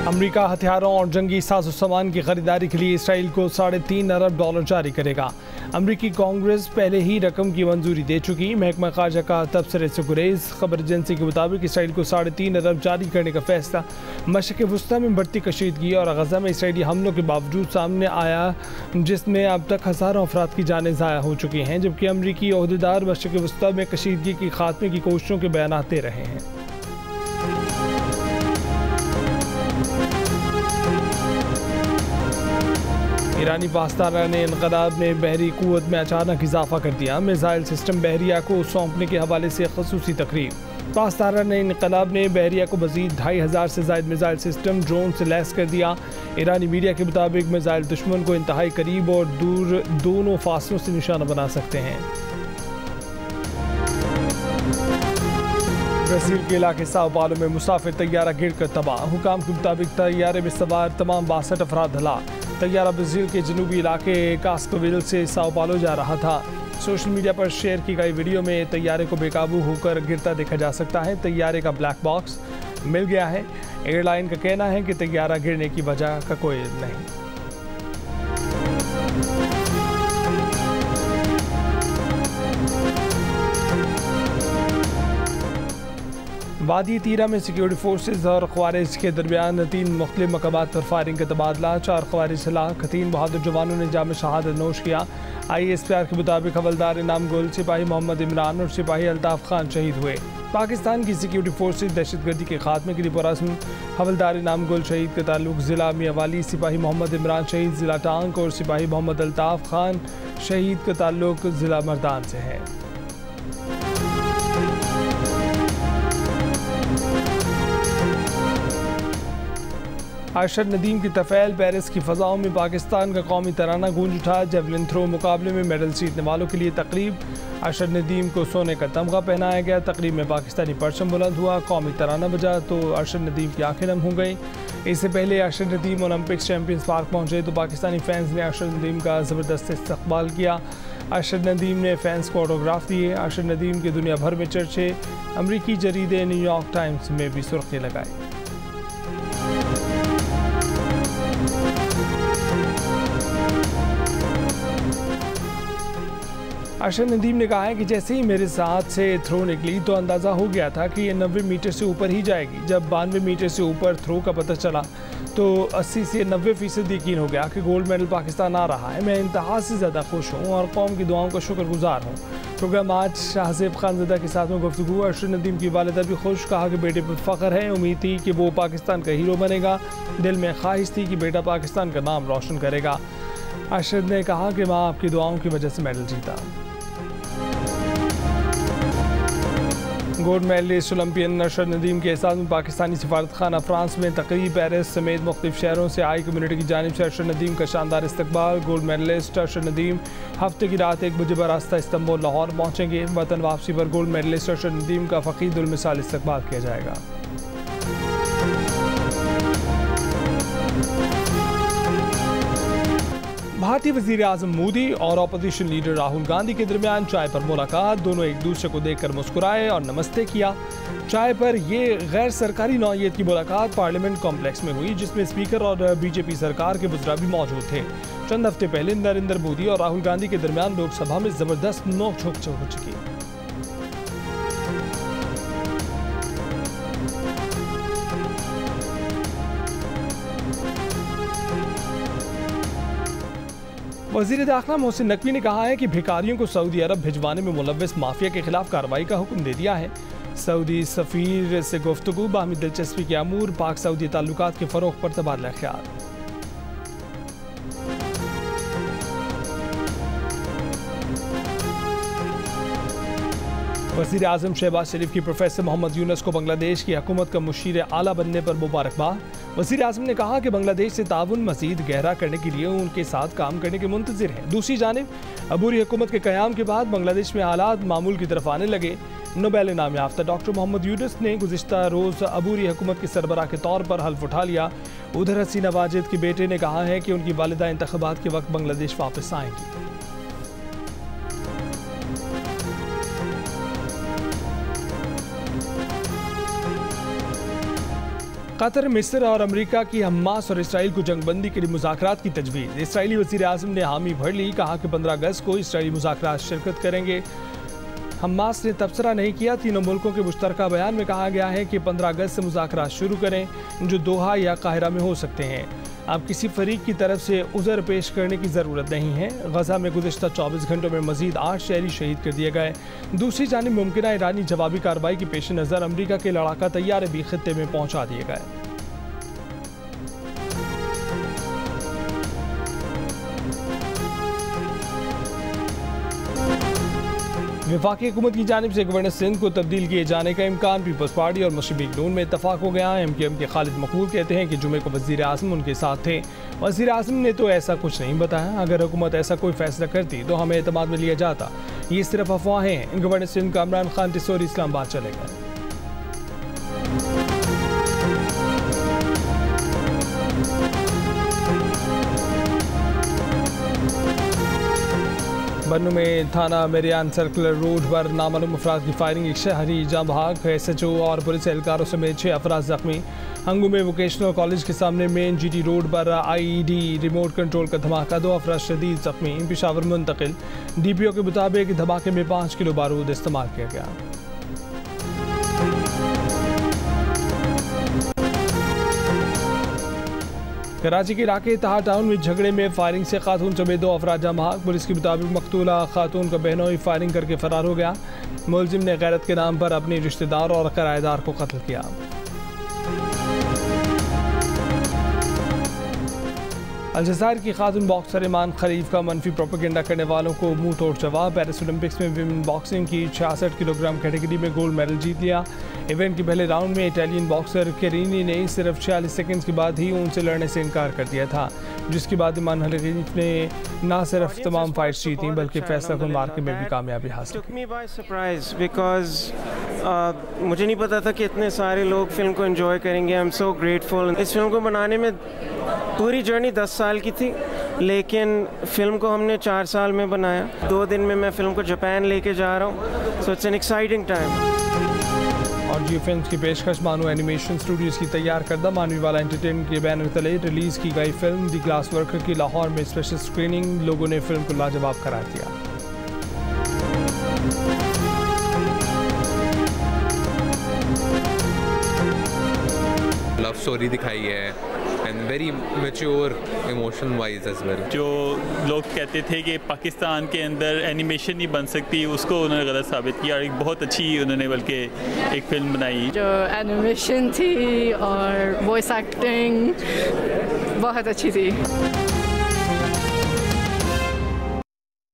America हथियारों और जंगी साजो सामान की खरीदारी के लिए इसराइल को $3.5 अरब जारी करेगा। अमेरिकी कांग्रेस पहले ही रकम की मंजूरी दे चुकी। महकमा खारजा का तबसरे से गुरेज। खबर एजेंसी के मुताबिक इसराइल को $3.5 अरब जारी करने का फैसला मशरिक़ वस्ती में बढ़ती कशीदगी और गजा में इसराइली हमलों के बावजूद सामने आया, जिसमें अब तक हज़ारों अफराद की जानें ज़ाया हो चुकी हैं, जबकि अमरीकी ओहदेदार मशरिक़ वस्ती में कशीदगी की खात्मे की कोशिशों के बयान दे रहे हैं। ईरानी पासदाराने इनक़लाब ने बहरी क़ुव्वत में अचानक इजाफा कर दिया। मिसाइल सिस्टम बहरिया को सौंपने के हवाले से ख़ुसूसी तकरीब। पासदाराने इनक़लाब ने बहरिया को मज़ीद 2500 से ज़ायद मिसाइल सिस्टम ड्रोन से लैस कर दिया। ईरानी मीडिया के मुताबिक मिसाइल दुश्मन को इंतहाई करीब और दूर दोनों फासलों से निशाना बना सकते हैं। ब्राज़ील के इलाके साओ पालो में मुसाफिर तैयारा गिर कर तबाह। हुकाम के मुताबिक तैयारे में सवार तमाम 62 अफराद हलाक। तैयारा ब्राज़ील के जनूबी इलाके कास्कोविल से साओ पालो जा रहा था। सोशल मीडिया पर शेयर की गई वीडियो में तैयारे को बेकाबू होकर गिरता देखा जा सकता है। तैयारे का ब्लैक बॉक्स मिल गया है। एयरलाइन का कहना है कि तैयारा गिरने की वजह का कोई इल्म नहीं। वादी तीरा में सिक्योरिटी फोर्सेज और ख्वारिज के दरमियान 3 मुख्तलिफ मकामात पर फायरिंग का तबादला। 4 ख्वारिज हलाक। 3 बहादुर जवानों ने जाम शहादत नोश किया। ISPR के मुताबिक हवलदार इनाम गुल, सिपाही मोहम्मद इमरान और सिपाही अल्ताफ़ खान शहीद हुए। पाकिस्तान की सिक्योरिटी फोर्सेज दहशतगर्दी के खात्मे के लिए पुरअज़्म। हवलदार इनाम गुल शहीद का ताल्लुक ज़िला मियाँवाली, सिपाही मोहम्मद इमरान शहीद ज़िला टांग और सिपाही मोहम्मद अल्ताफ़ खान शहीद का ताल्लुक ज़िला मर्दान से है। अरशद नदीम की तफ़ैल। पेरिस की फ़ज़ाओं में पाकिस्तान का कौमी तराना गूंज उठा। जेवलिन थ्रो मुकाबले में मेडल जीतने वालों के लिए तकरीब। अरशद नदीम को सोने का तमगा पहनाया गया। तकरीब में पाकिस्तानी परचम बुलंद हुआ। कौमी तराना बजा तो अरशद नदीम की आंखें नम हो गई। इससे पहले Arshad Nadeem Olympics champions park पहुंचे तो पाकिस्तानी फैंस ने अरशद नदीम का ज़बरदस्त इस्तकबाल किया। अरशद नदीम ने फैंस को ऑटोग्राफ दिए। अरशद नदीम के दुनिया भर में चर्चे। अमरीकी जरीदे न्यूयॉर्क टाइम्स में भी सुर्खी लगाई। अरशद नदीम ने कहा है कि जैसे ही मेरे साथ से थ्रो निकली तो अंदाज़ा हो गया था कि ये 90 मीटर से ऊपर ही जाएगी। जब 92 मीटर से ऊपर थ्रो का पता चला तो 80 से 90% यकीन हो गया कि गोल्ड मेडल पाकिस्तान आ रहा है। मैं इंतहा से ज़्यादा खुश हूँ और कौम की दुआओं का शुक्रगुजार हूँ। प्रोग्राम आज शाहज़ेब खानज़दा के साथ में गुफ्तगू। अरशद नदीम की वालिदा भी खुश। कहा कि बेटे पर फ़ख्र है। उम्मीद थी कि वो पाकिस्तान का हीरो बनेगा। दिल में ख्वाहिश थी कि बेटा पाकिस्तान का नाम रोशन करेगा। अरशद ने कहा कि माँ आपकी दुआओं की वजह से मेडल जीता। Gold medallist Olympian Arshad Nadeem के एहसास में पाकिस्तानी सफारत खाना फ्रांस में तकरीब। पेरिस समेत मुख्तलिफ शहरों से आई कम्युनिटी की जानिब से अरशद नदीम का शानदार इस्तकबाल। गोल्ड मेडलिस्ट अरशद नदीम हफ्ते की रात 1 बजे बरास्ता इस्तांबुल लाहौर पहुँचेंगे। वतन वापसी पर गोल्ड मेडलिस्ट अरशद नदीम का फ़कीदुल मिसाल इस्तकबाल किया जाएगा। भारतीय वज़ीर आज़म मोदी और अपोजिशन लीडर राहुल गांधी के दरमियान चाय पर मुलाकात। दोनों एक दूसरे को देखकर मुस्कुराए और नमस्ते किया। चाय पर ये गैर सरकारी नौयत की मुलाकात पार्लियामेंट कॉम्प्लेक्स में हुई, जिसमें स्पीकर और बीजेपी सरकार के वज़रा भी मौजूद थे। चंद हफ्ते पहले नरेंद्र मोदी और राहुल गांधी के दरमियान लोकसभा में ज़बरदस्त नोक-झोंक हो चुकी। वज़ीर दाखिला मोहसिन नकवी ने कहा है कि भिखारियों को सऊदी अरब भिजवाने में मुलव्वस माफिया के खिलाफ कार्रवाई का हुक्म दे दिया है। सऊदी सफ़ीर से गुफ्तगू। बाहमी दिलचस्पी के अमूर। पाक सऊदी ताल्लुकात के फ़रोग़ पर तबादला ख्याल। वज़ीर आज़म शहबाज शरीफ की प्रोफेसर मोहम्मद यूनुस को बांग्लादेश की हुकूमत का मुशीर आला बनने पर मुबारकबाद। वज़ीर आज़म ने कहा कि बांग्लादेश से ताउन मज़ीद गहरा करने के लिए उनके साथ काम करने के मुंतज़िर हैं। दूसरी जानिब अबूरी हुकूमत के क़याम के बाद बांग्लादेश में हालात मामूल की तरफ आने लगे। नोबेल इनाम याफ्ता डॉक्टर मोहम्मद यूनुस ने गुज़िश्ता रोज़ अबूरी हुकूमत के सरबराह के तौर पर हल्फ उठा लिया। उधर हसीना वाजिद के बेटे ने कहा है कि उनकी वालिदा इंतख़ाबात के वक्त बांग्लादेश वापस आएंगी। कतर, मिस्र और अमेरिका की हमास और इसराइल को जंगबंदी के लिए मुज़ाकरात की तजवीज़। इसराइली वज़ीर आज़म ने हामी भर ली, कहा कि 15 अगस्त को इसराइली मुज़ाकरात शिरकत करेंगे। हमास ने तबसरा नहीं किया। तीनों मुल्कों के मुश्तरका बयान में कहा गया है कि 15 अगस्त से मुज़ाकरात शुरू करें, जो दोहा या काहिरा में हो सकते हैं। अब किसी फरीक की तरफ से उज़र पेश करने की ज़रूरत नहीं है। गजा में गुज़िश्ता 24 घंटों में मज़ीद 8 शहरी शहीद कर दिए गए। दूसरी जानिब मुमकिन ईरानी जवाबी कार्रवाई के पेश नज़र अमरीका के लड़ाका तैयारे भी खित्ते में पहुँचा दिए गए। वफाकी हुकूमत की जानिब से गवर्नर सिंध को तब्दील किए जाने का इम्कान। पीपल्स पार्टी और मुस्लिम लीग नून में इतफाक हो गया। MKM के खालिद मकबूल कहते हैं कि जुमे को वज़ीर आज़म उनके साथ थे। वज़ीर आज़म ने तो ऐसा कुछ नहीं बताया। अगर हुकूमत ऐसा कोई फैसला करती तो हमें एतमाद में लिया जाता। ये सिर्फ अफवाहें हैं। गवर्नर सिंध का इमरान खान टिसोरी इस्लामाबाद चले गए। बन्नू में थाना मेरियान सर्कुलर रोड पर नामालूम अफराद की फायरिंग, एक शहरी जाँ बहक। SHO और पुलिस एहलकारों समेत 6 अफराद जख्मी। हंगू में वोकेशनल कॉलेज के सामने मेन GT रोड पर IED रिमोट कंट्रोल का धमाका, 2 अफराद शदीद जख्मी, पेशावर मुंतकिल। DPO के मुताबिक धमाके में 5 किलो बारूद इस्तेमाल किया गया। कराची के इलाके तहा टाउन में झगड़े में फायरिंग से खातून समेत 2 अफराद जाँ बहक। पुलिस के मुताबिक मकतूला खातून का बहनोई फायरिंग करके फरार हो गया। मुलजिम ने गैरत के नाम पर अपने रिश्तेदार और किराएदार को कत्ल किया। अलजज़ायर की खातून बॉक्सर ईमान खलीफ का मनफी प्रोपेगेंडा करने वालों को मुंह तोड़ जवाब। पेरिस ओलंपिक्स में विमेन बॉक्सिंग की 66 किलोग्राम कैटेगरी में गोल्ड मेडल जीत लिया। इवेंट के पहले राउंड में इटालियन बॉक्सर केरिनी ने सिर्फ 46 सेकंड्स के बाद ही उनसे लड़ने से इनकार कर दिया था, जिसके बाद ईमान खलीफ ने न सिर्फ तमाम फाइट्स जीती बल्कि फैसला कुन मार्के में भी कामयाबी हासिल की। मुझे नहीं पता था कि इतने सारे लोग फिल्म को एंजॉय करेंगे। I am so grateful. इस फिल्म को बनाने में पूरी जर्नी 10 साल की थी, लेकिन फिल्म को हमने 4 साल में बनाया। 2 दिन में मैं फिल्म को जापान लेके जा रहा हूँ। So it's an exciting time. और जियो फिल्म्स की पेशकश मानो एनिमेशन स्टूडियोज़ की तैयार करदा मानवी वाला एंटरटेनमेंट के बैनर तले रिलीज़ की गई फिल्म द ग्लास वर्कर की लाहौर में स्पेशल स्क्रीनिंग। लोगों ने फिल्म को लाजवाब करार दिया। लव स्टोरी दिखाई है and very mature emotion wise as well. जो लोग कहते थे कि पाकिस्तान के अंदर एनिमेशन नहीं बन सकती, उसको उन्होंने गलत साबित किया और एक बहुत अच्छी उन्होंने बल्कि एक फिल्म बनाई। जो एनिमेशन थी और वॉइस एक्टिंग बहुत अच्छी थी।